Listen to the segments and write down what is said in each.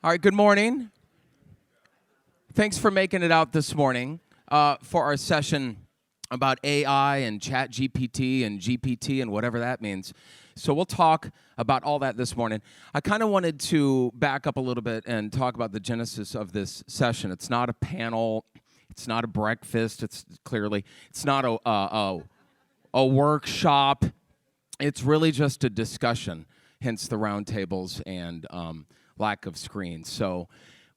All right, good morning. Thanks for making it out this morning for our session about AI and Chat GPT and GPT and whatever that means. So we'll talk about all that this morning. I kind of wanted to back up a little bit and talk about the genesis of this session. It's not a panel. It's not a breakfast. It's not a workshop. It's really just a discussion, hence the roundtables and lack of screens. So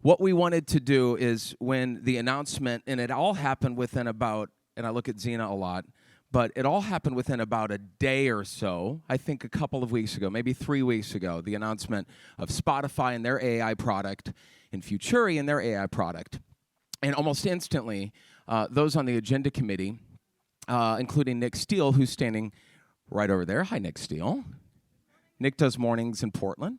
what we wanted to do is when the announcement, and it all happened within about, and I look at Zena a lot, but it all happened within about a day or so, I think a couple of weeks ago, maybe 3 weeks ago, the announcement of Spotify and their AI product and Futuri and their AI product. And almost instantly, those on the agenda committee, including Nick Steele, who's standing right over there. Hi, Nick Steele. Nick does mornings in Portland.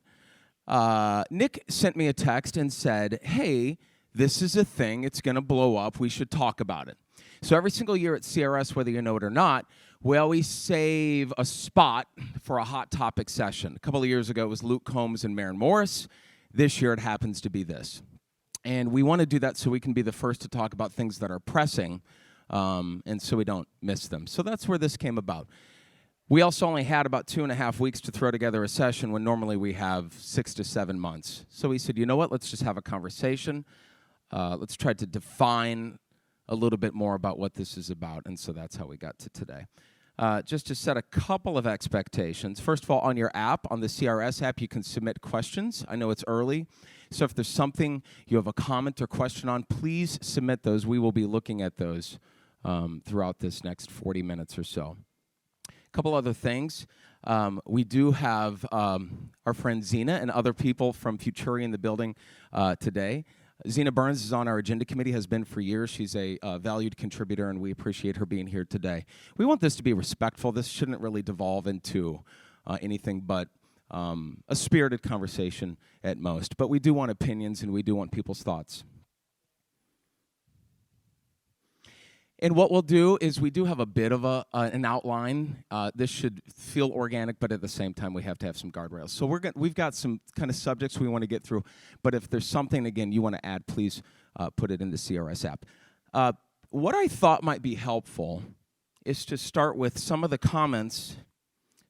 Nick sent me a text and said, hey, this is a thing. It's going to blow up. We should talk about it. So every single year at CRS, whether you know it or not, we always save a spot for a hot topic session. A couple of years ago, it was Luke Combs and Maren Morris. This year, it happens to be this. And we want to do that so we can be the first to talk about things that are pressing, and so we don't miss them. So that's where this came about. We also only had about 2.5 weeks to throw together a session when normally we have 6 to 7 months. So we said, you know what, let's just have a conversation. Let's try to define a little bit more about what this is about, and so that's how we got to today. Just to set a couple of expectations. First of all, on your app, on the CRS app, you can submit questions. I know it's early, so if there's something you have a comment or question on, please submit those. We will be looking at those throughout this next 40 minutes or so. Couple other things. We do have our friend Zena and other people from Futuri in the building today. Zena Burns is on our agenda committee, has been for years. She's a valued contributor, and we appreciate her being here today. We want this to be respectful. This shouldn't really devolve into anything but a spirited conversation at most. But we do want opinions, and we do want people's thoughts. And what we'll do is we do have a bit of an outline. This should feel organic, but at the same time, we have to have some guardrails. So we've got some kind of subjects we want to get through. But if there's something, again, you want to add, please put it in the CRS app. What I thought might be helpful is to start with some of the comments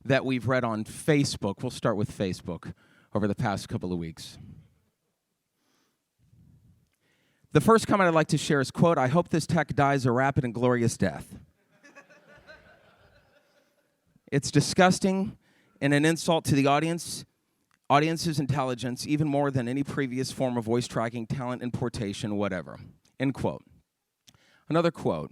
that we've read on Facebook. We'll start with Facebook over the past couple of weeks. The first comment I'd like to share is, quote, I hope this tech dies a rapid and glorious death. It's disgusting and an insult to the audience's intelligence, even more than any previous form of voice tracking, talent importation, whatever, end quote. Another quote,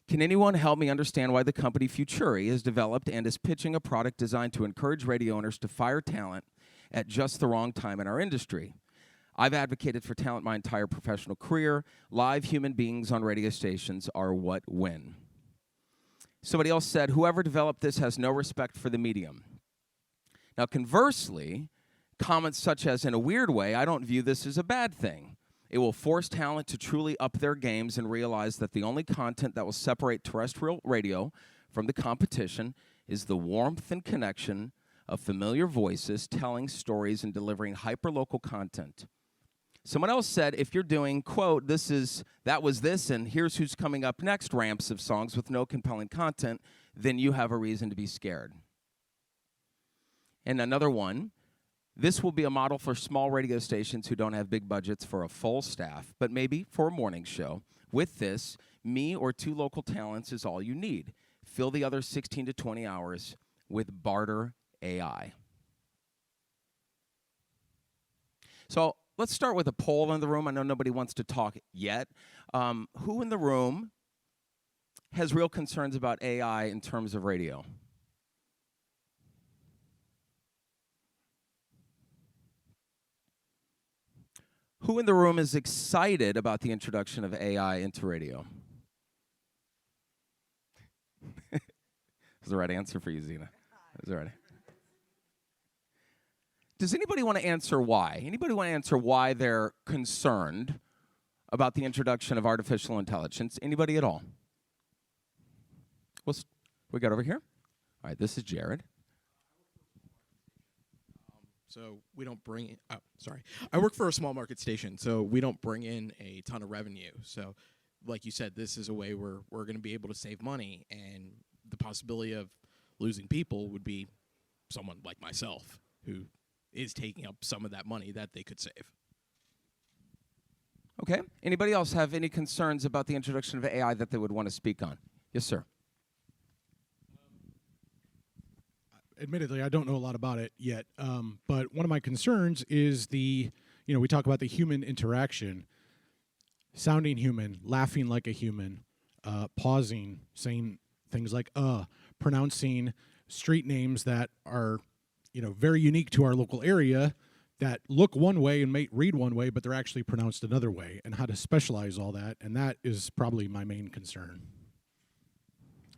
can anyone help me understand why the company Futuri has developed and is pitching a product designed to encourage radio owners to fire talent at just the wrong time in our industry? I've advocated for talent my entire professional career. Live human beings on radio stations are what win. Somebody else said, whoever developed this has no respect for the medium. Now, conversely, comments such as, in a weird way, I don't view this as a bad thing. It will force talent to truly up their games and realize that the only content that will separate terrestrial radio from the competition is the warmth and connection of familiar voices telling stories and delivering hyperlocal content. Someone else said, if you're doing, quote, that was this, and here's who's coming up next, ramps of songs with no compelling content, then you have a reason to be scared. And another one, this will be a model for small radio stations who don't have big budgets for a full staff, but maybe for a morning show. With this, me or 2 local talents is all you need. Fill the other 16 to 20 hours with barter AI. So let's start with a poll in the room. I know nobody wants to talk yet. Who in the room has real concerns about AI in terms of radio? Who in the room is excited about the introduction of AI into radio? That's the right answer for you, Zena. That's the right. Does anybody want to answer why? Anybody want to answer why they're concerned about the introduction of artificial intelligence? Anybody at all? We got over here. All right, this is Jared. So we don't bring in, I work for a small market station, so we don't bring in a ton of revenue. So like you said, this is a way where we're going to be able to save money, and the possibility of losing people would be someone like myself who is taking up some of that money that they could save. Okay. Anybody else have any concerns about the introduction of AI that they would want to speak on? Yes, sir. Admittedly, I don't know a lot about it yet, but one of my concerns is we talk about the human interaction, sounding human, laughing like a human, pausing, saying things like pronouncing street names that are, very unique to our local area that look one way and may read one way, but they're actually pronounced another way, and how to specialize all that, and that is probably my main concern.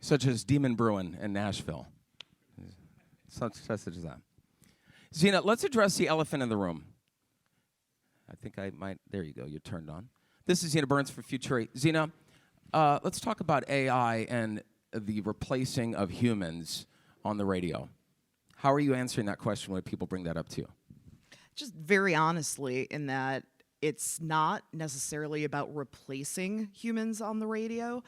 Such as Demon Bruin in Nashville. Such as that. Zena, let's address the elephant in the room. I think I might. There you go. You're turned on. This is Zena Burns for Futuri. Zena, let's talk about AI and the replacing of humans on the radio. How are you answering that question when people bring that up to you? Just very honestly, in that it's not necessarily about replacing humans on the radio.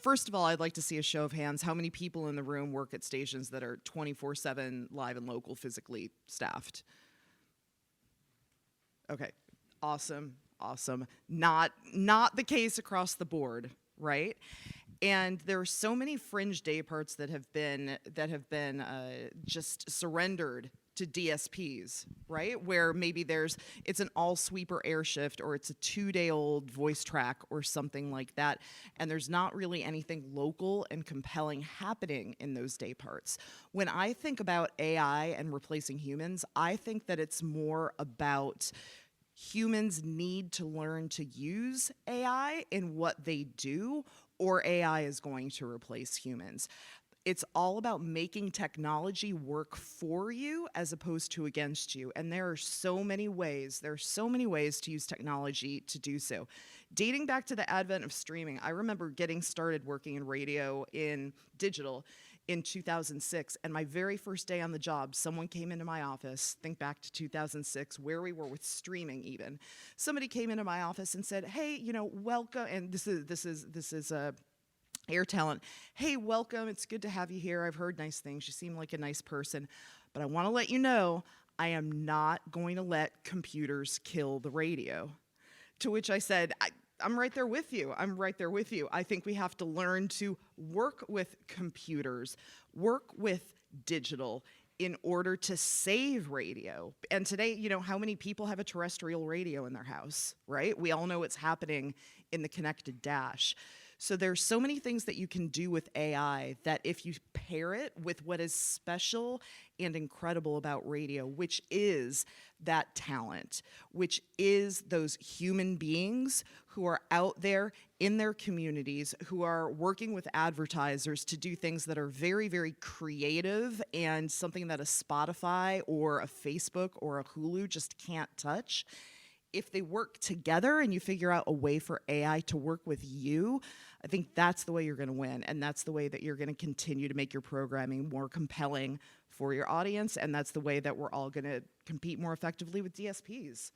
First of all, I'd like to see a show of hands. How many people in the room work at stations that are 24/7 live and local, physically staffed? Okay, awesome. Not the case across the board, right? And there are so many fringe day parts that have been just surrendered to DSPs, right? Where maybe it's an all sweeper air shift, or it's a 2-day-old voice track or something like that, and there's not really anything local and compelling happening in those day parts. When I think about AI and replacing humans, I think that it's more about humans need to learn to use AI in what they do, or AI is going to replace humans. It's all about making technology work for you as opposed to against you. And there are so many ways to use technology to do so. Dating back to the advent of streaming, I remember getting started working in radio in digital in 2006, and my very first day on the job, someone came into my office. Think back to 2006, where we were with streaming even. Somebody came into my office and said, "Hey, welcome," and this is Air Talent. "Hey, welcome. It's good to have you here. I've heard nice things. You seem like a nice person. But I want to let you know, I am not going to let computers kill the radio." To which I said, I'm right there with you. I think we have to learn to work with computers, work with digital in order to save radio. And today, how many people have a terrestrial radio in their house, right? We all know what's happening in the connected dash. So there's so many things that you can do with AI that if you pair it with what is special and incredible about radio, which is that talent, which is those human beings who are out there in their communities, who are working with advertisers to do things that are very, very creative and something that a Spotify or a Facebook or a Hulu just can't touch. If they work together and you figure out a way for AI to work with you, I think that's the way you're going to win, and that's the way that you're going to continue to make your programming more compelling for your audience, and that's the way that we're all going to compete more effectively with DSPs.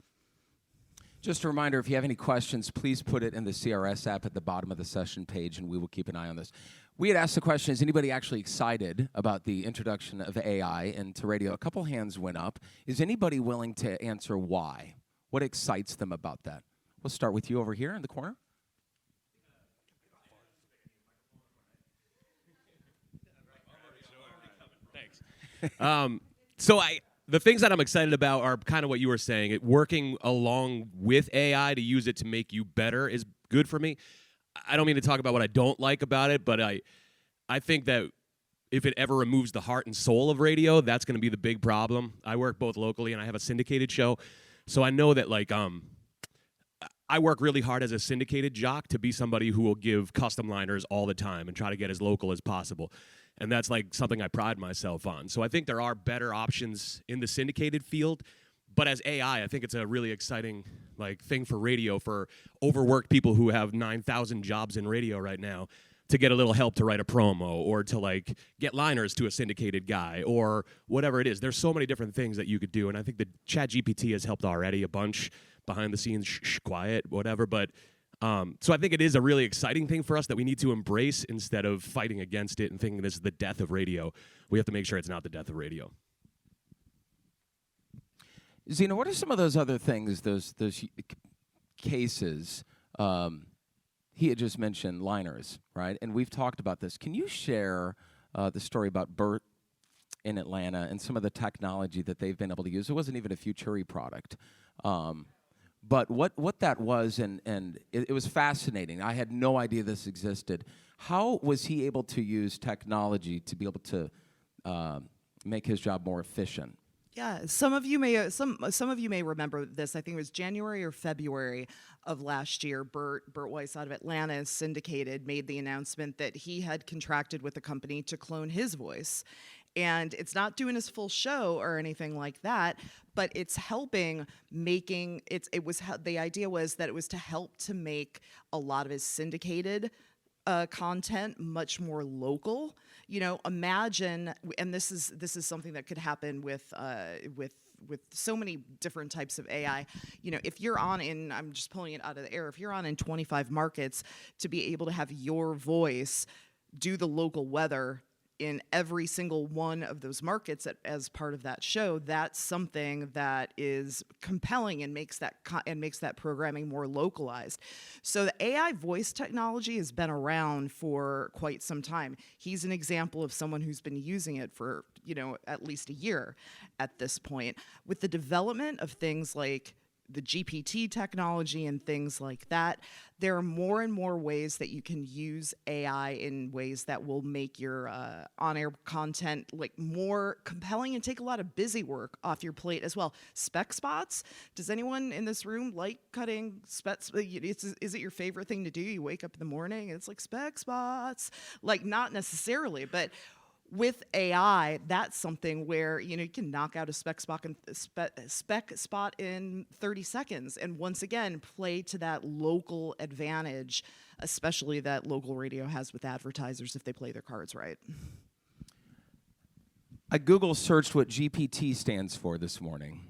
Just a reminder, if you have any questions, please put it in the CRS app at the bottom of the session page, and we will keep an eye on this. We had asked the question, is anybody actually excited about the introduction of AI into radio? A couple hands went up. Is anybody willing to answer why? What excites them about that? We'll start with you over here in the corner. Thanks. The things that I'm excited about are kind of what you were saying. Working along with AI to use it to make you better is good for me. I don't mean to talk about what I don't like about it, but I think that if it ever removes the heart and soul of radio, that's going to be the big problem. I work both locally and I have a syndicated show. So I know that I work really hard as a syndicated jock to be somebody who will give custom liners all the time and try to get as local as possible. And that's something I pride myself on. So I think there are better options in the syndicated field. But as AI, I think it's a really exciting thing for radio, for overworked people who have 9,000 jobs in radio right now. to get a little help to write a promo or to like get liners to a syndicated guy or whatever it is. There's so many different things that you could do, and I think the Chat GPT has helped already a bunch behind the scenes, quiet, whatever. But so I think it is a really exciting thing for us that we need to embrace instead of fighting against it and thinking this is the death of radio. We have to make sure it's not the death of radio. Zena, what are some of those other things, those cases? He had just mentioned liners, right? And we've talked about this. Can you share the story about Bert in Atlanta and some of the technology that they've been able to use? It wasn't even a Futuri product. But what that was, and it was fascinating. I had no idea this existed. How was he able to use technology to be able to make his job more efficient? Yeah, some of you may remember this. I think it was January or February of last year. Bert Weiss out of Atlanta, Syndicated, made the announcement that he had contracted with a company to clone his voice. And it's not doing his full show or anything like that, but it's helping making the idea was that it was to help to make a lot of his syndicated content much more local. You know, imagine, and this is something that could happen with so many different types of AI. You know, if you're on in, I'm just pulling it out of the air, if you're on in 25 markets, to be able to have your voice do the local weather in every single one of those markets as part of that show, that's something that is compelling and makes that programming more localized. So the AI voice technology has been around for quite some time. He's an example of someone who's been using it for, you know, at least a year at this point. With the development of things like the GPT technology and things like that, there are more and more ways that you can use AI in ways that will make your on-air content like more compelling and take a lot of busy work off your plate as well. Spec spots. Does anyone in this room like cutting specs? Is it your favorite thing to do? You wake up in the morning and it's like spec spots. Like, not necessarily, but with AI, that's something where, you know, you can knock out a spec spot in 30 seconds, and once again play to that local advantage, especially that local radio has with advertisers if they play their cards right. I Google searched what GPT stands for this morning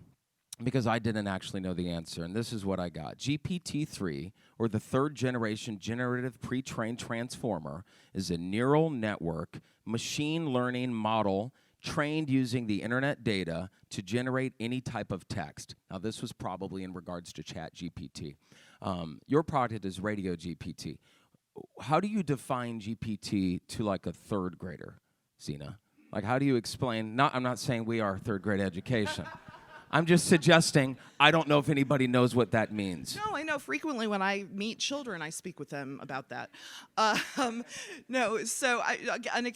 because I didn't actually know the answer, and this is what I got. GPT-3, or the third generation generative pre-trained transformer, is a neural network machine learning model trained using the internet data to generate any type of text. Now, this was probably in regards to Chat GPT. Your product is Radio GPT. How do you define GPT to like a third grader, Zena? Like, how do you explain? I'm not saying we are third grade education. I'm just suggesting, I don't know if anybody knows what that means. No, I know. Frequently when I meet children, I speak with them about that. No, so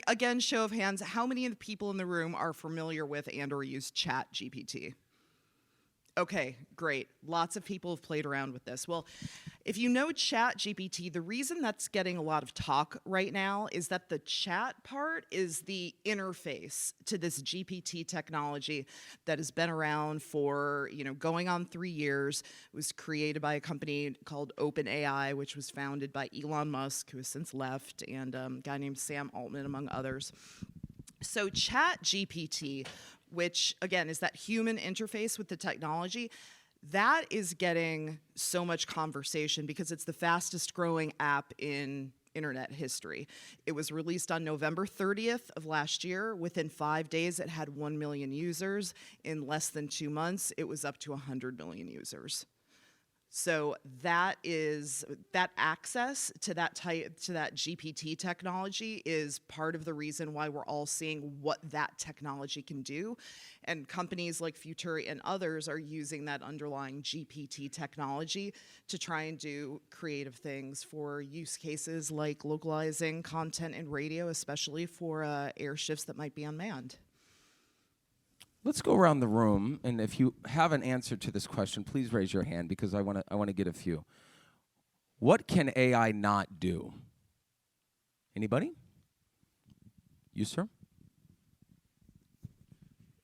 again, show of hands, how many of the people in the room are familiar with and or use Chat GPT? Okay, great. Lots of people have played around with this. Well, if you know Chat GPT, the reason that's getting a lot of talk right now is that the chat part is the interface to this GPT technology that has been around for, you know, going on 3 years. It was created by a company called OpenAI, which was founded by Elon Musk, who has since left, and a guy named Sam Altman, among others. So Chat GPT, which, again, is that human interface with the technology, that is getting so much conversation because it's the fastest growing app in internet history. It was released on November 30th of last year. Within 5 days, it had 1 million users. In less than 2 months, it was up to 100 million users. So that access to that GPT technology is part of the reason why we're all seeing what that technology can do. And companies like Futuri and others are using that underlying GPT technology to try and do creative things for use cases like localizing content in radio, especially for air shifts that might be unmanned. Let's go around the room, and if you have an answer to this question, please raise your hand because I want to get a few. What can AI not do? Anybody? You, sir?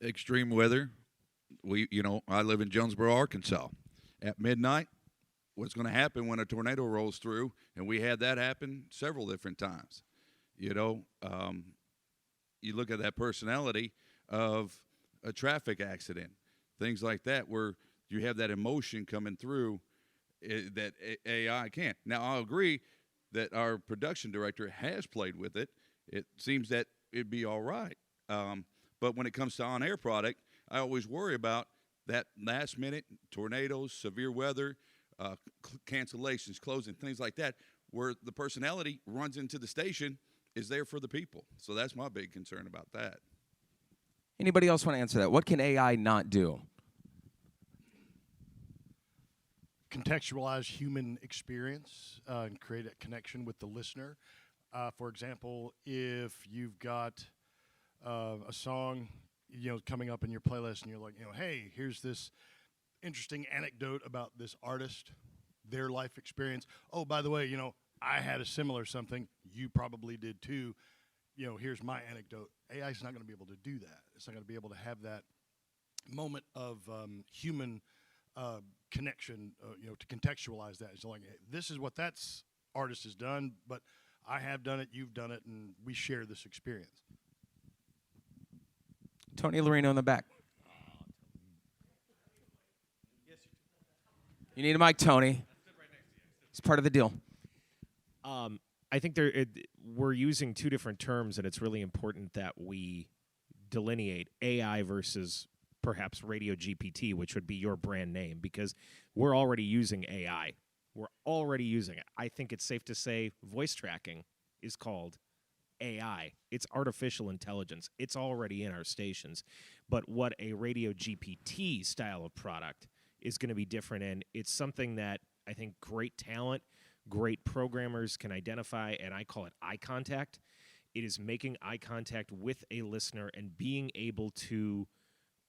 Extreme weather. I live in Jonesboro, Arkansas. At midnight, what's going to happen when a tornado rolls through? And we had that happen several different times. You know, you look at that personality of a traffic accident, things like that, where you have that emotion coming through that AI can't. Now, I'll agree that our production director has played with it. It seems that it'd be all right. But when it comes to on-air product, I always worry about that last minute tornadoes, severe weather, cancellations, closing, things like that, where the personality runs into the station, is there for the people. So that's my big concern about that. Anybody else want to answer that? What can AI not do? Contextualize human experience and create a connection with the listener. For example, if you've got a song, coming up in your playlist, and you're like, hey, here's this interesting anecdote about this artist, their life experience. Oh, by the way, I had a similar something. You probably did too. Here's my anecdote. AI is not going to be able to do that. It's not going to be able to have that moment of human connection, to contextualize that. It's like, hey, this is what that artist has done, but I have done it, you've done it, and we share this experience. Tony Lorino in the back. You need a mic, Tony. It's part of the deal. I think we're using two different terms, and it's really important that we delineate AI versus perhaps Radio GPT, which would be your brand name, because we're already using AI. We're already using it. I think it's safe to say voice tracking is called AI. It's artificial intelligence. It's already in our stations. But what a Radio GPT style of product is going to be different, and it's something that I think great talent, great programmers can identify, and I call it eye contact. It is making eye contact with a listener and being able to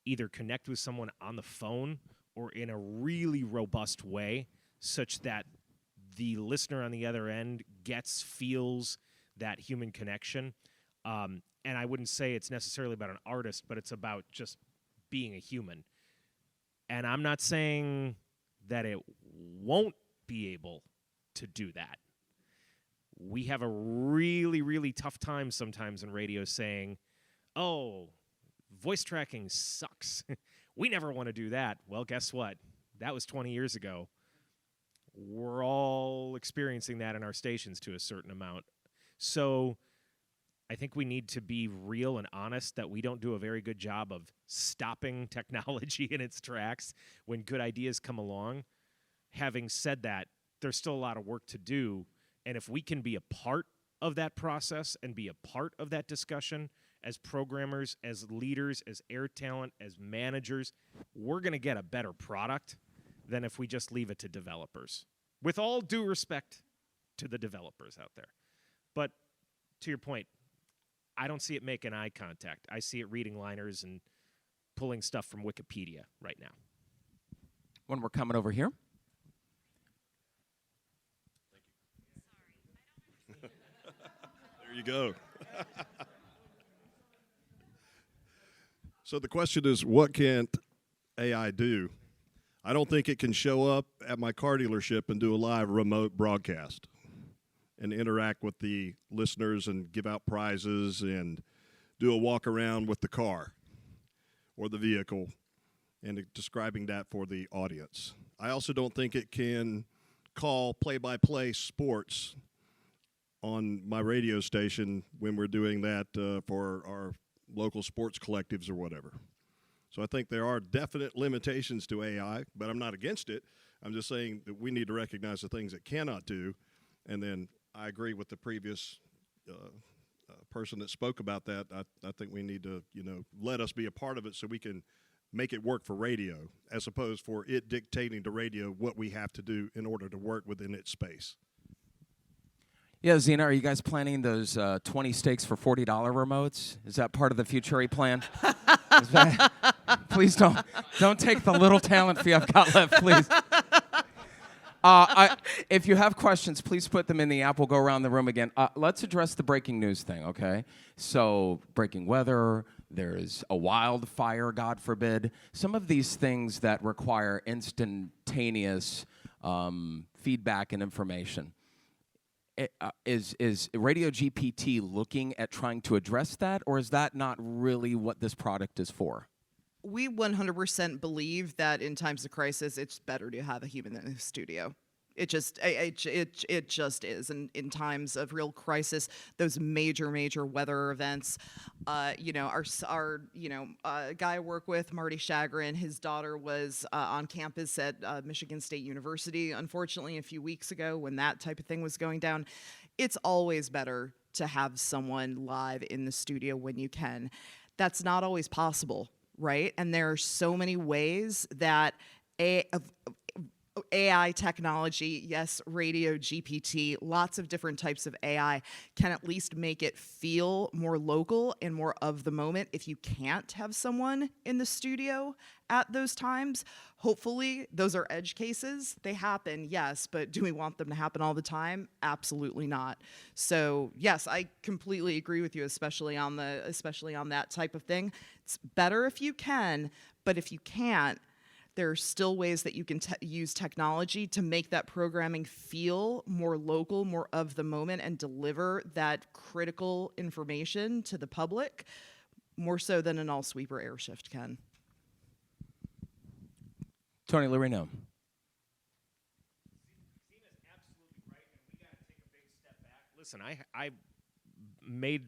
either connect with someone on the phone or in a really robust way such that the listener on the other end feels that human connection. And I wouldn't say it's necessarily about an artist, but it's about just being a human. And I'm not saying that it won't be able to do that. We have a really, really tough time sometimes in radio saying, oh, voice tracking sucks. We never want to do that. Well, guess what? That was 20 years ago. We're all experiencing that in our stations to a certain amount. So I think we need to be real and honest that we don't do a very good job of stopping technology in its tracks when good ideas come along. Having said that, there's still a lot of work to do. And if we can be a part of that process and be a part of that discussion as programmers, as leaders, as air talent, as managers, we're going to get a better product than if we just leave it to developers. With all due respect to the developers out there. But to your point, I don't see it making eye contact. I see it reading liners and pulling stuff from Wikipedia right now. When we're coming over here. There you go. So the question is, what can AI do? I don't think it can show up at my car dealership and do a live remote broadcast and interact with the listeners and give out prizes and do a walk around with the car or the vehicle and describing that for the audience. I also don't think it can call play-by-play sports on my radio station when we're doing that for our local sports collectives or whatever. So I think there are definite limitations to AI, but I'm not against it. I'm just saying that we need to recognize the things it cannot do. And then I agree with the previous person that spoke about that. I think we need to, let us be a part of it so we can make it work for radio, as opposed for it dictating to radio what we have to do in order to work within its space. Yeah, Zena, are you guys planning those 20 steaks for $40 remotes? Is that part of the Futuri plan? Please don't take the little talent fee I've got left, please. If you have questions, please put them in the app. We'll go around the room again. Let's address the breaking news thing, okay? So breaking weather, there's a wildfire, God forbid. Some of these things that require instantaneous feedback and information. is Radio GPT looking at trying to address that, or is that not really what this product is for? We 100% believe that in times of crisis, it's better to have a human in the studio. It just is. And in times of real crisis, those major weather events, our guy I work with, Marty Chagrin, his daughter was on campus at Michigan State University, unfortunately, a few weeks ago when that type of thing was going down. It's always better to have someone live in the studio when you can. That's not always possible, right? And there are so many ways that AI technology, yes, Radio GPT, lots of different types of AI can at least make it feel more local and more of the moment if you can't have someone in the studio at those times. Hopefully, those are edge cases. They happen, yes, but do we want them to happen all the time? Absolutely not. So, yes, I completely agree with you, especially on that type of thing. It's better if you can, but if you can't, there are still ways that you can use technology to make that programming feel more local, more of the moment, and deliver that critical information to the public more so than an all-sweeper air shift can. Tony Lorino. Zina's absolutely right, and we got to take a big step back. Listen, I made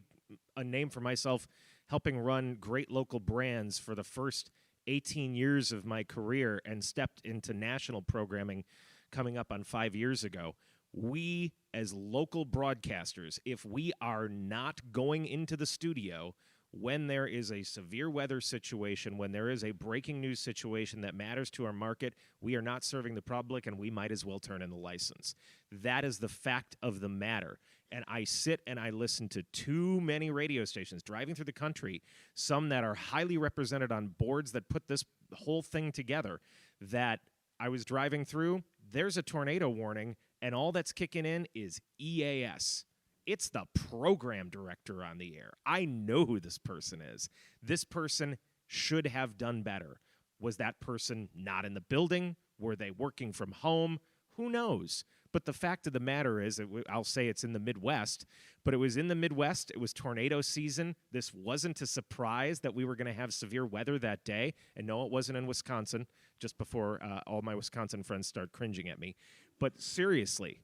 a name for myself helping run great local brands for the first 18 years of my career and stepped into national programming coming up on 5 years ago. We, as local broadcasters, if we are not going into the studio when there is a severe weather situation, when there is a breaking news situation that matters to our market, we are not serving the public, and we might as well turn in the license. That is the fact of the matter. And I sit and I listen to too many radio stations driving through the country, some that are highly represented on boards that put this whole thing together, that I was driving through, there's a tornado warning, and all that's kicking in is EAS. It's the program director on the air. I know who this person is. This person should have done better. Was that person not in the building? Were they working from home? Who knows? But the fact of the matter is, I'll say it's in the Midwest, but it was in the Midwest. It was tornado season. This wasn't a surprise that we were going to have severe weather that day. And no, it wasn't in Wisconsin, just before all my Wisconsin friends start cringing at me. But seriously,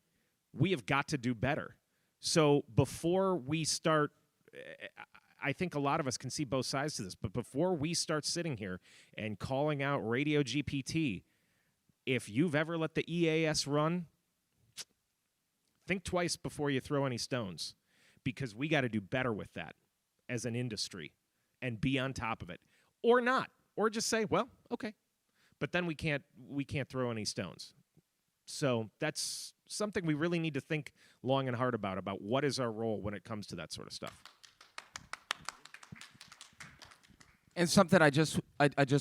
we have got to do better. So before we start, I think a lot of us can see both sides to this, but before we start sitting here and calling out Radio GPT, if you've ever let the EAS run, think twice before you throw any stones, because we got to do better with that as an industry and be on top of it, or not, or just say, well, okay, but then we can't throw any stones. So that's something we really need to think long and hard about what is our role when it comes to that sort of stuff. And something I just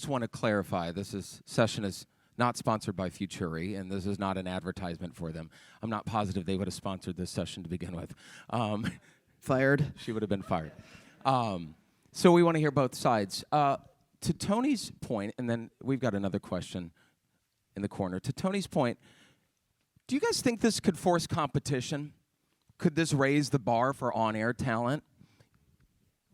want to clarify. This session is not sponsored by Futuri, and this is not an advertisement for them. I'm not positive they would have sponsored this session to begin with. Fired. She would have been fired. So we want to hear both sides. To Tony's point, and then we've got another question in the corner. To Tony's point, do you guys think this could force competition? Could this raise the bar for on-air talent?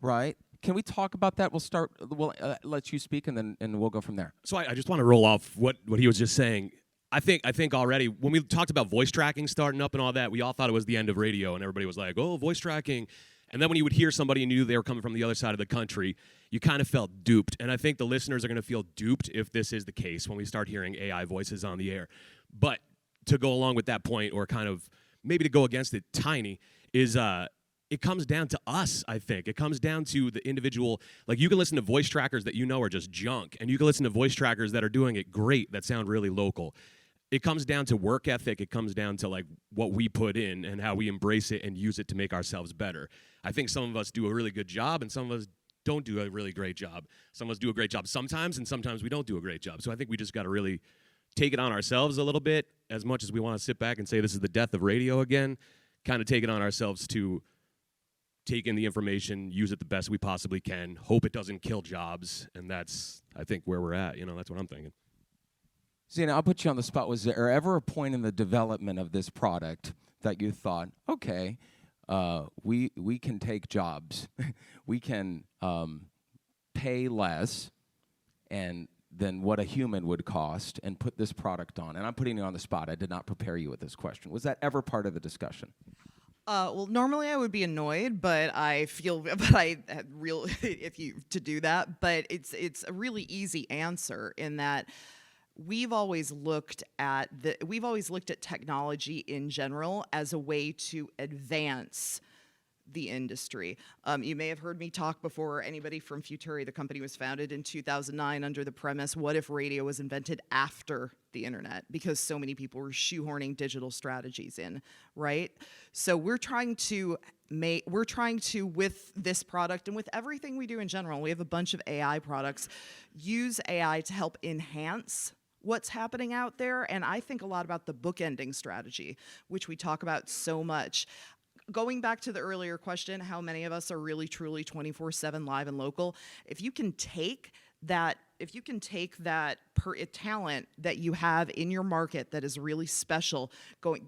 Right? Can we talk about that? We'll let you speak, and then we'll go from there. So I just want to roll off what he was just saying. I think already when we talked about voice tracking starting up and all that, we all thought it was the end of radio, and everybody was like, "Oh, voice tracking." And then when you would hear somebody and you knew they were coming from the other side of the country, you kind of felt duped. And I think the listeners are going to feel duped if this is the case when we start hearing AI voices on the air. But to go along with that point, or kind of maybe to go against it tiny, is it comes down to us, I think. It comes down to the individual. Like, you can listen to voice trackers that you know are just junk, and you can listen to voice trackers that are doing it great, that sound really local. It comes down to work ethic. It comes down to, like, what we put in and how we embrace it and use it to make ourselves better. I think some of us do a really good job, and some of us don't do a really great job. Some of us do a great job sometimes, and sometimes we don't do a great job. So I think we just got to really take it on ourselves a little bit, as much as we want to sit back and say this is the death of radio again, kind of take it on ourselves to take in the information, use it the best we possibly can, hope it doesn't kill jobs, and that's, I think, where we're at. That's what I'm thinking. Zena, I'll put you on the spot. Was there ever a point in the development of this product that you thought, okay, we can take jobs, we can pay less and than what a human would cost and put this product on? And I'm putting you on the spot. I did not prepare you with this question. Was that ever part of the discussion? Well, normally I would be annoyed, but I feel, but I had real if you to do that. But it's a really easy answer in that we've always looked at technology in general as a way to advance the industry. You may have heard me talk before. Anybody from Futuri, the company was founded in 2009 under the premise, what if radio was invented after the internet? Because so many people were shoehorning digital strategies in, right? So we're trying to, with this product and with everything we do in general, we have a bunch of AI products, use AI to help enhance what's happening out there. And I think a lot about the bookending strategy, which we talk about so much. Going back to the earlier question, how many of us are really truly 24/7 live and local? If you can take that talent that you have in your market that is really special,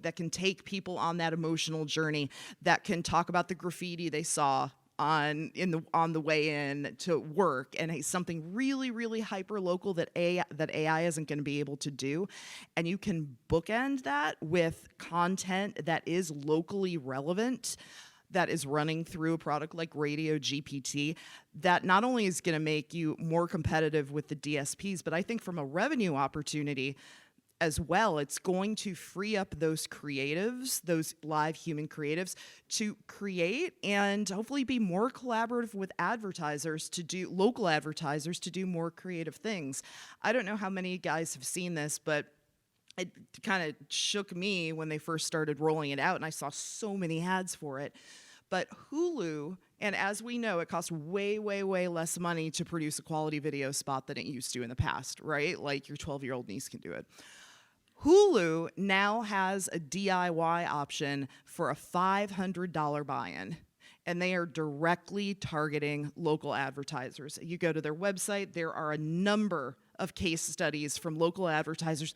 that can take people on that emotional journey, that can talk about the graffiti they saw on the way in to work, and something really, really hyper local that AI isn't going to be able to do, and you can bookend that with content that is locally relevant, that is running through a product like Radio GPT, that not only is going to make you more competitive with the DSPs, but I think from a revenue opportunity as well, it's going to free up those creatives, those live human creatives, to create and hopefully be more collaborative with local advertisers to do more creative things. I don't know how many guys have seen this, but it kind of shook me when they first started rolling it out, and I saw so many ads for it. But Hulu, and as we know, it costs way, way, way less money to produce a quality video spot than it used to in the past, right? Like your 12-year-old niece can do it. Hulu now has a DIY option for a $500 buy-in, and they are directly targeting local advertisers. You go to their website, there are a number of case studies from local advertisers.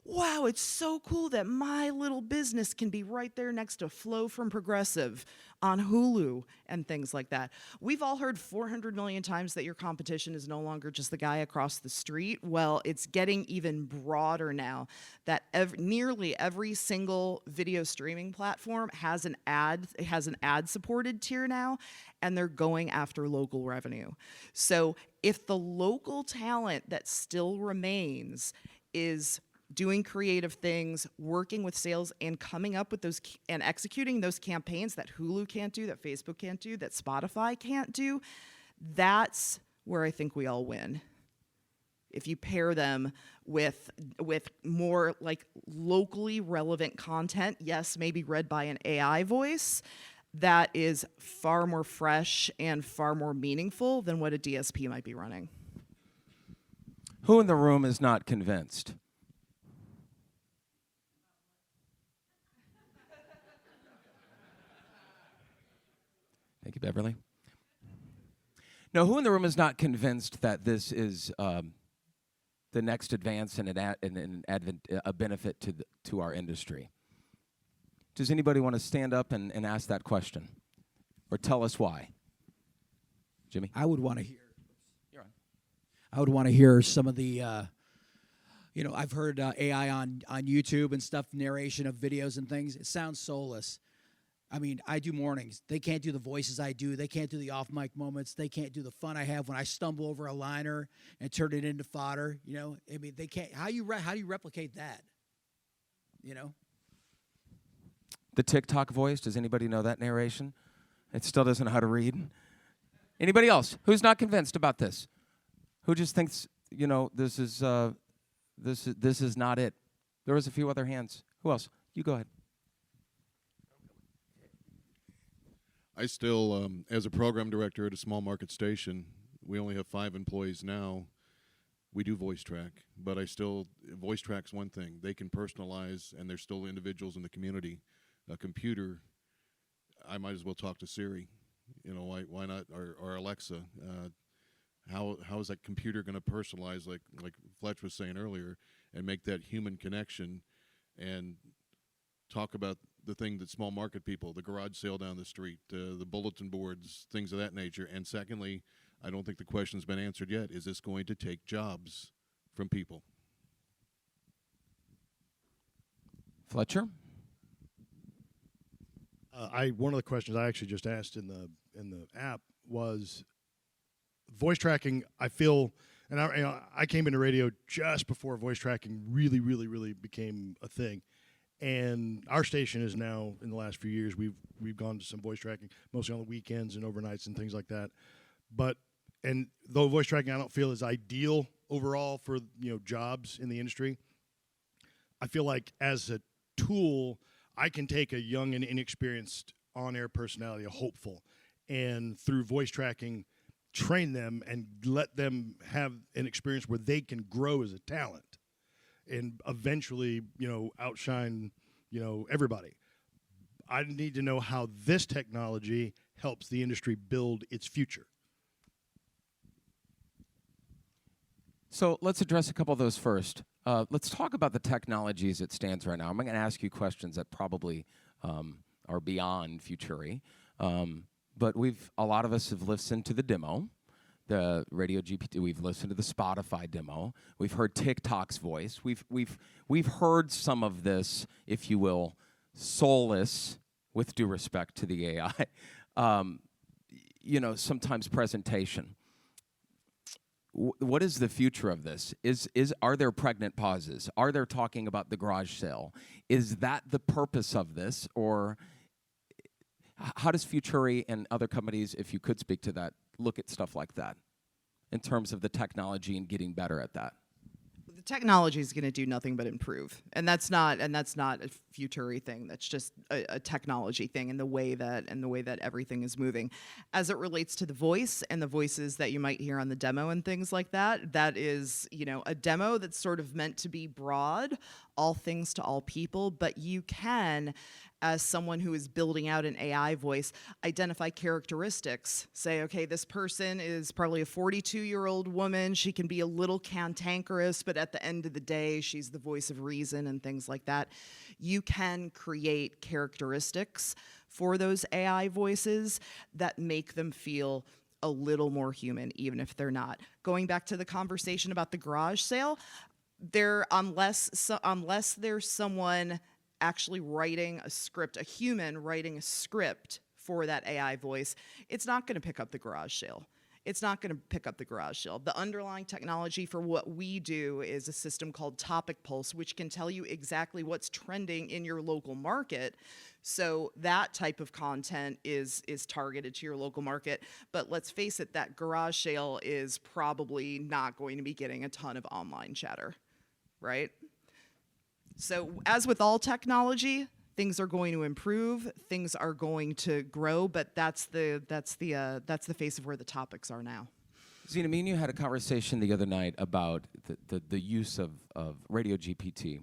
Wow, it's so cool that my little business can be right there next to Flow from Progressive on Hulu and things like that. We've all heard 400 million times that your competition is no longer just the guy across the street. Well, it's getting even broader now that nearly every single video streaming platform has an ad-supported tier now, and they're going after local revenue. So if the local talent that still remains is doing creative things, working with sales, and coming up with those and executing those campaigns that Hulu can't do, that Facebook can't do, that Spotify can't do, that's where I think we all win. If you pair them with more like locally relevant content, yes, maybe read by an AI voice, that is far more fresh and far more meaningful than what a DSP might be running. Who in the room is not convinced? Thank you, Beverly. No, who in the room is not convinced that this is the next advance and a benefit to our industry? Does anybody want to stand up and ask that question, or tell us why? Jimmy, I would want to hear. You're on. I would want to hear some of the. I've heard AI on YouTube and stuff, narration of videos and things. It sounds soulless. I mean, I do mornings. They can't do the voices I do. They can't do the off-mic moments. They can't do the fun I have when I stumble over a liner and turn it into fodder. I mean, they can't. How do you replicate that? The TikTok voice. Does anybody know that narration? It still doesn't know how to read. Anybody else who's not convinced about this? Who just thinks this is not it? There was a few other hands. Who else? You go ahead. I still, as a program director at a small market station, we only have 5 employees now. We do voice track, but voice track's one thing. They can personalize, and there's still individuals in the community. A computer, I might as well talk to Siri. Why not? Or Alexa. How is that computer going to personalize, like Fletch was saying earlier? and make that human connection and talk about the thing that small market people, the garage sale down the street, the bulletin boards, things of that nature. And secondly, I don't think the question's been answered yet. Is this going to take jobs from people? Fletcher? One of the questions I actually just asked in the app was voice tracking. I feel, and I came into radio just before voice tracking really became a thing. And our station is now, in the last few years, we've gone to some voice tracking, mostly on the weekends and overnights and things like that. And though voice tracking I don't feel is ideal overall for jobs in the industry, I feel like as a tool, I can take a young and inexperienced on-air personality, a hopeful, and through voice tracking, train them and let them have an experience where they can grow as a talent and eventually, outshine, everybody. I need to know how this technology helps the industry build its future. So let's address a couple of those first. Let's talk about the technology as it stands right now. I'm going to ask you questions that probably are beyond Futuri. But a lot of us have listened to the demo, the Radio GPT. We've listened to the Spotify demo. We've heard TikTok's voice. We've heard some of this, if you will, soulless, with due respect to the AI. Sometimes presentation. What is the future of this? Are there pregnant pauses? Are there talking about the garage sale? Is that the purpose of this, or how does Futuri and other companies, if you could speak to that, look at stuff like that in terms of the technology and getting better at that? The technology is going to do nothing but improve, and that's not a Futuri thing. That's just a technology thing, and the way that everything is moving. As it relates to the voice and the voices that you might hear on the demo and things like that, that is a demo that's sort of meant to be broad, all things to all people, but you can, as someone who is building out an AI voice, identify characteristics. Say, okay, this person is probably a 42-year-old woman. She can be a little cantankerous, but at the end of the day, she's the voice of reason and things like that. You can create characteristics for those AI voices that make them feel a little more human, even if they're not. Going back to the conversation about the garage sale, unless there's someone actually writing a script, a human writing a script for that AI voice, it's not going to pick up the garage sale. It's not going to pick up the garage sale. The underlying technology for what we do is a system called Topic Pulse, which can tell you exactly what's trending in your local market. So that type of content is targeted to your local market. But let's face it, that garage sale is probably not going to be getting a ton of online chatter, right? So as with all technology, things are going to improve, things are going to grow, but that's the face of where the topics are now. Zena, me and you had a conversation the other night about the use of Radio GPT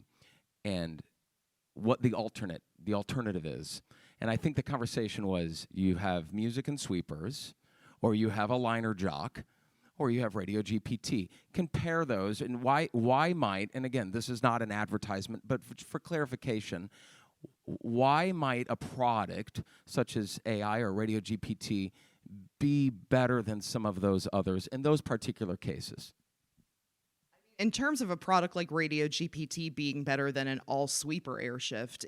and what the alternative is. And I think the conversation was you have music and sweepers, or you have a liner jock, or you have Radio GPT. Compare those, and why might, and again, this is not an advertisement, but for clarification, why might a product such as AI or Radio GPT be better than some of those others in those particular cases? In terms of a product like Radio GPT being better than an all sweeper airshift,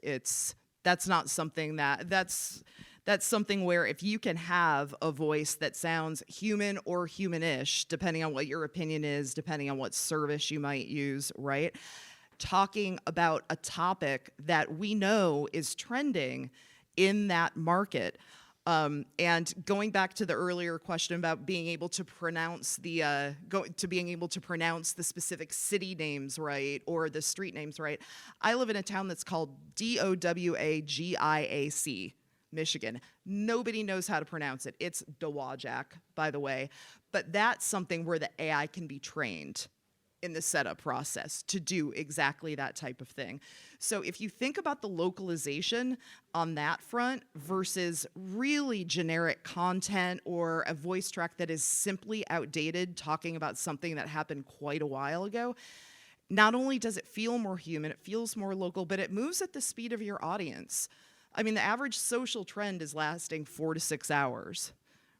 that's not something that's something where if you can have a voice that sounds human or humanish, depending on what your opinion is, depending on what service you might use, right? Talking about a topic that we know is trending in that market. And going back to the earlier question about being able to pronounce the specific city names right or the street names right. I live in a town that's called Dowagiac, Michigan. Nobody knows how to pronounce it. It's Dowagiac, by the way. But that's something where the AI can be trained in the setup process to do exactly that type of thing. So if you think about the localization on that front versus really generic content or a voice track that is simply outdated, talking about something that happened quite a while ago, not only does it feel more human, it feels more local, but it moves at the speed of your audience. I mean, the average social trend is lasting 4 to 6 hours,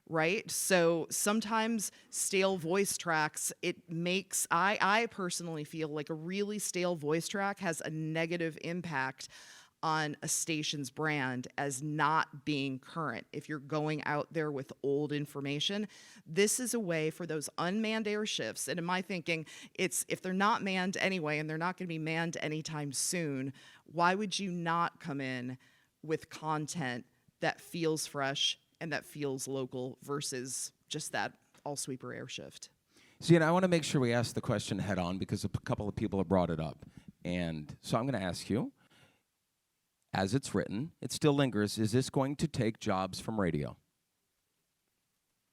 right? So sometimes stale voice tracks, it makes, I personally feel like a really stale voice track has a negative impact on a station's brand as not being current. If you're going out there with old information, this is a way for those unmanned airships, and in my thinking, it's if they're not manned anyway and they're not going to be manned anytime soon, why would you not come in with content that feels fresh and that feels local versus just that all-sweeper airshift? See, and I want to make sure we ask the question head on because a couple of people have brought it up. And so I'm going to ask you, as it's written, it still lingers, is this going to take jobs from radio?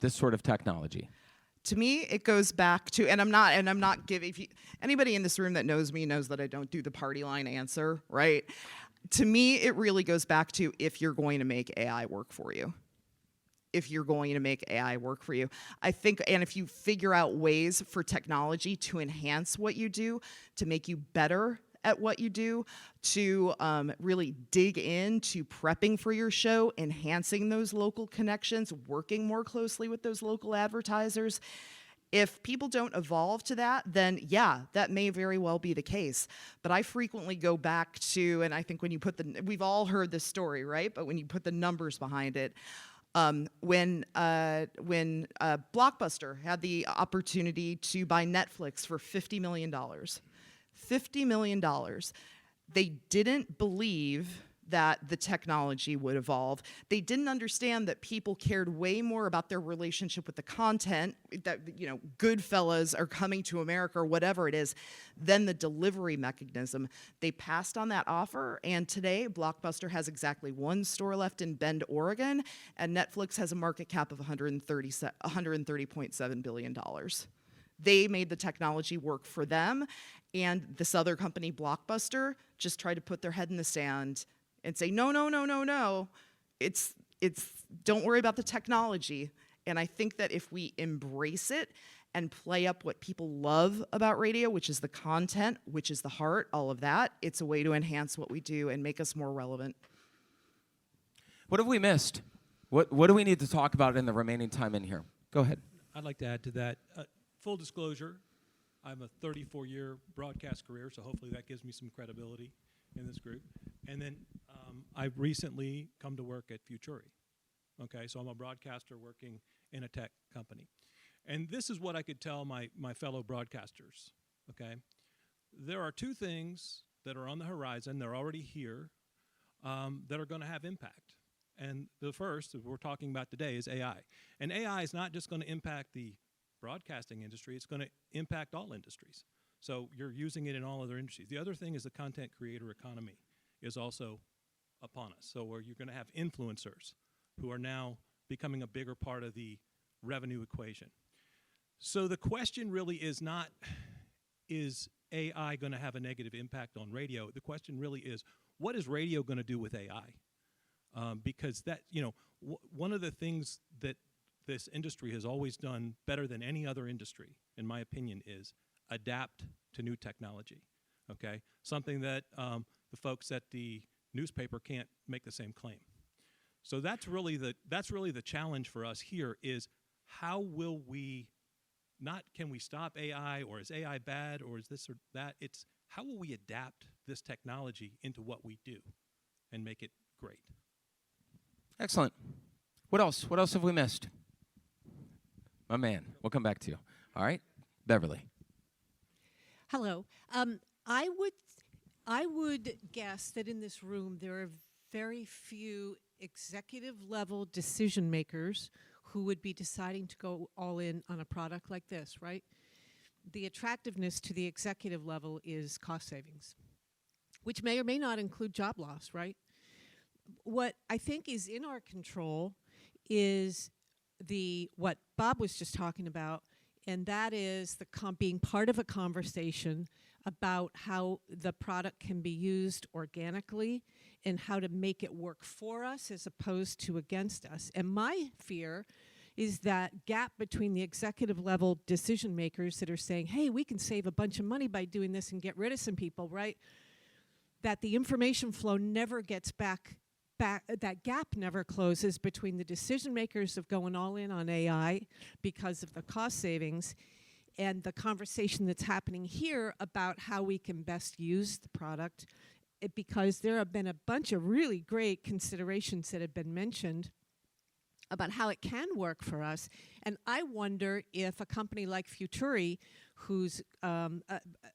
This sort of technology. To me, it goes back to, and I'm not giving, if you, anybody in this room that knows me knows that I don't do the party line answer, right? To me, it really goes back to if you're going to make AI work for you. If you're going to make AI work for you. I think, and if you figure out ways for technology to enhance what you do, to make you better at what you do, to really dig into prepping for your show, enhancing those local connections, working more closely with those local advertisers. If people don't evolve to that, then yeah, that may very well be the case. But I frequently go back to, and I think when you put we've all heard this story, right? But when you put the numbers behind it, when Blockbuster had the opportunity to buy Netflix for $50 million, $50 million. They didn't believe that the technology would evolve. They didn't understand that people cared way more about their relationship with the content, that, you know, Goodfellas are coming to America or whatever it is, than the delivery mechanism. They passed on that offer, and today Blockbuster has exactly one store left in Bend, Oregon, and Netflix has a market cap of $130.7 billion. They made the technology work for them, and this other company, Blockbuster, just tried to put their head in the sand and say, no, no, no, no, no. It's don't worry about the technology. And I think that if we embrace it and play up what people love about radio, which is the content, which is the heart, all of that, it's a way to enhance what we do and make us more relevant. What have we missed? What do we need to talk about in the remaining time in here? Go ahead. I'd like to add to that. Full disclosure, I'm a 34-year broadcast career, so hopefully that gives me some credibility in this group. And then I've recently come to work at Futuri. Okay, so I'm a broadcaster working in a tech company. And this is what I could tell my fellow broadcasters, okay? There are two things that are on the horizon, they're already here, that are going to have impact. And the first that we're talking about today is AI. And AI is not just going to impact the broadcasting industry, it's going to impact all industries. So you're using it in all other industries. The other thing is the content creator economy is also upon us. So where you're going to have influencers who are now becoming a bigger part of the revenue equation. So the question really is not, is AI going to have a negative impact on radio? The question really is, what is radio going to do with AI? Because that, you know, one of the things that this industry has always done better than any other industry, in my opinion, is adapt to new technology, okay? Something that the folks at the newspaper can't make the same claim. So that's really the challenge for us here is how will we, not can we stop AI or is AI bad or is this or that, it's how will we adapt this technology into what we do and make it great. Excellent. What else? What else have we missed? My man, we'll come back to you. All right, Beverly. Hello. I would guess that in this room there are very few executive level decision makers who would be deciding to go all in on a product like this, right? The attractiveness to the executive level is cost savings, which may or may not include job loss, right? What I think is in our control is what Bob was just talking about, and that is being part of a conversation about how the product can be used organically and how to make it work for us as opposed to against us. And my fear is that gap between the executive level decision makers that are saying, hey, we can save a bunch of money by doing this and get rid of some people, right? That the information flow never gets back, that gap never closes between the decision makers of going all in on AI because of the cost savings and the conversation that's happening here about how we can best use the product, because there have been a bunch of really great considerations that have been mentioned about how it can work for us. And I wonder if a company like Futuri, who's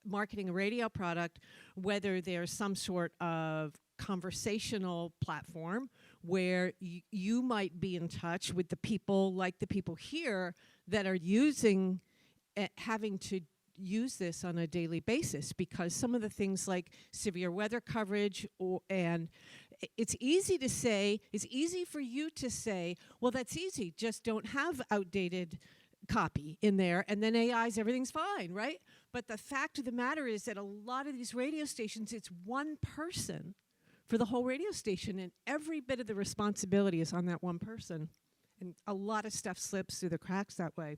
marketing a radio product, whether there's some sort of conversational platform where you might be in touch with the people, like the people here, that are using, having to use this on a daily basis, because some of the things like severe weather coverage and it's easy to say, it's easy for you to say, well, that's easy, just don't have outdated copy in there, and then everything's fine, right? But the fact of the matter is that a lot of these radio stations, it's one person for the whole radio station, and every bit of the responsibility is on that one person. And a lot of stuff slips through the cracks that way.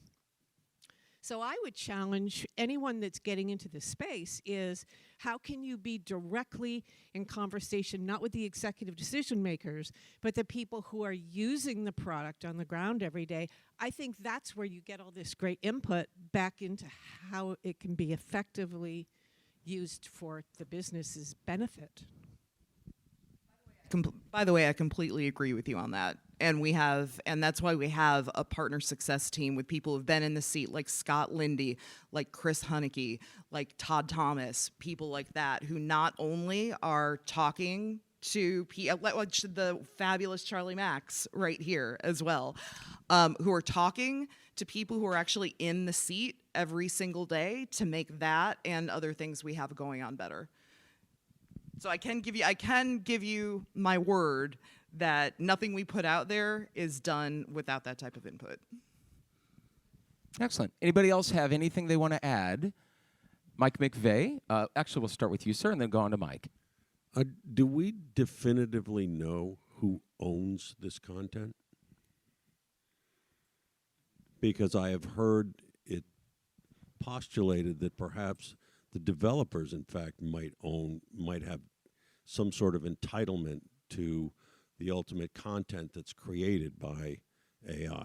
So I would challenge anyone that's getting into this space is, how can you be directly in conversation, not with the executive decision makers, but the people who are using the product on the ground every day? I think that's where you get all this great input back into how it can be effectively used for the business's benefit. By the way, I completely agree with you on that. And that's why we have a partner success team with people who've been in the seat, like Scott Lindy, like Chris Huneke, like Todd Thomas, people like that, who not only are talking to the fabulous Charlie Max right here as well, who are talking to people who are actually in the seat every single day to make that and other things we have going on better. So I can give you my word that nothing we put out there is done without that type of input. Excellent. Anybody else have anything they want to add? Mike McVeigh. Actually, we'll start with you, sir, and then go on to Mike. Do we definitively know who owns this content? Because I have heard it postulated that perhaps the developers, in fact, might have some sort of entitlement to the ultimate content that's created by AI.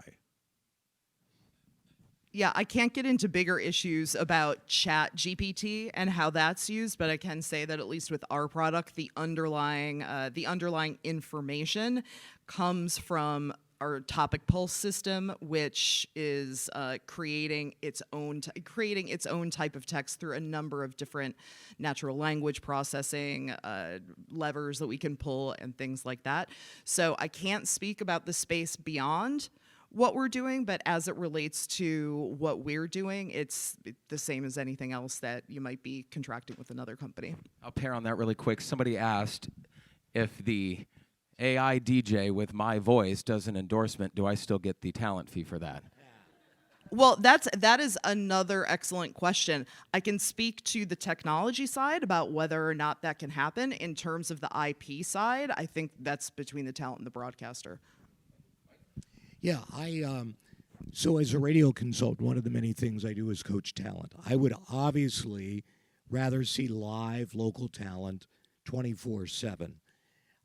Yeah, I can't get into bigger issues about Chat GPT and how that's used, but I can say that at least with our product, the underlying information comes from our topic pulse system, which is creating its own type of text through a number of different natural language processing levers that we can pull and things like that. So I can't speak about the space beyond what we're doing, but as it relates to what we're doing, it's the same as anything else that you might be contracting with another company. I'll pair on that really quick. Somebody asked if the AI DJ with my voice does an endorsement, do I still get the talent fee for that? Well, that is another excellent question. I can speak to the technology side about whether or not that can happen. In terms of the IP side, I think that's between the talent and the broadcaster. Yeah, so as a radio consultant, one of the many things I do is coach talent. I would obviously rather see live local talent 24/7.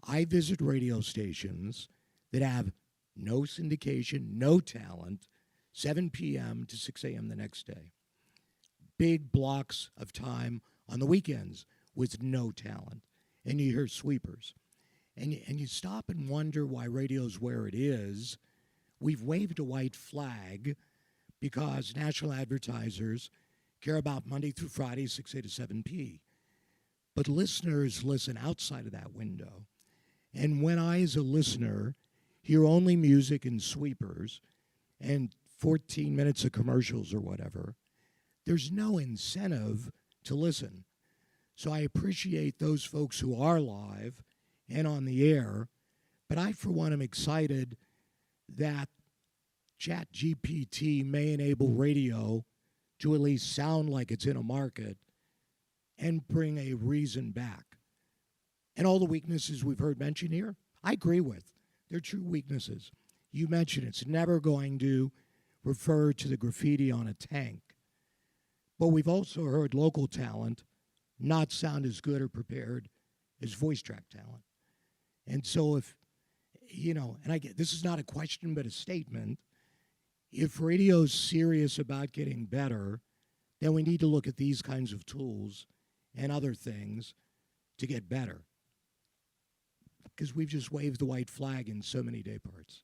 I visit radio stations that have no syndication, no talent, 7 p.m. to 6 a.m. the next day. Big blocks of time on the weekends with no talent. And you hear sweepers. And you stop and wonder why radio's where it is. We've waved a white flag because national advertisers care about Monday through Friday, 6 a to 7 p. But listeners listen outside of that window. And when I, as a listener, hear only music and sweepers and 14 minutes of commercials or whatever, there's no incentive to listen. So I appreciate those folks who are live and on the air, but I, for one, am excited that Chat GPT may enable radio to at least sound like it's in a market and bring a reason back. And all the weaknesses we've heard mentioned here, I agree with. They're true weaknesses. you mentioned it's never going to refer to the graffiti on a tank. But we've also heard local talent not sound as good or prepared as voice track talent. And so if, and I get, this is not a question but a statement, if radio's serious about getting better, then we need to look at these kinds of tools and other things to get better. Because we've just waved the white flag in so many day parts.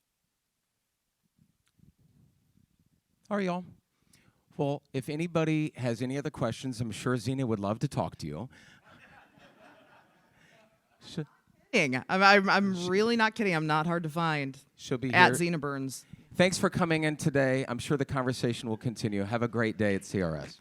All right, y'all. Well, if anybody has any other questions, I'm sure Zena would love to talk to you. I'm really not kidding. I'm not hard to find. She'll be at here. Zena Burns. Thanks for coming in today. I'm sure the conversation will continue. Have a great day at CRS.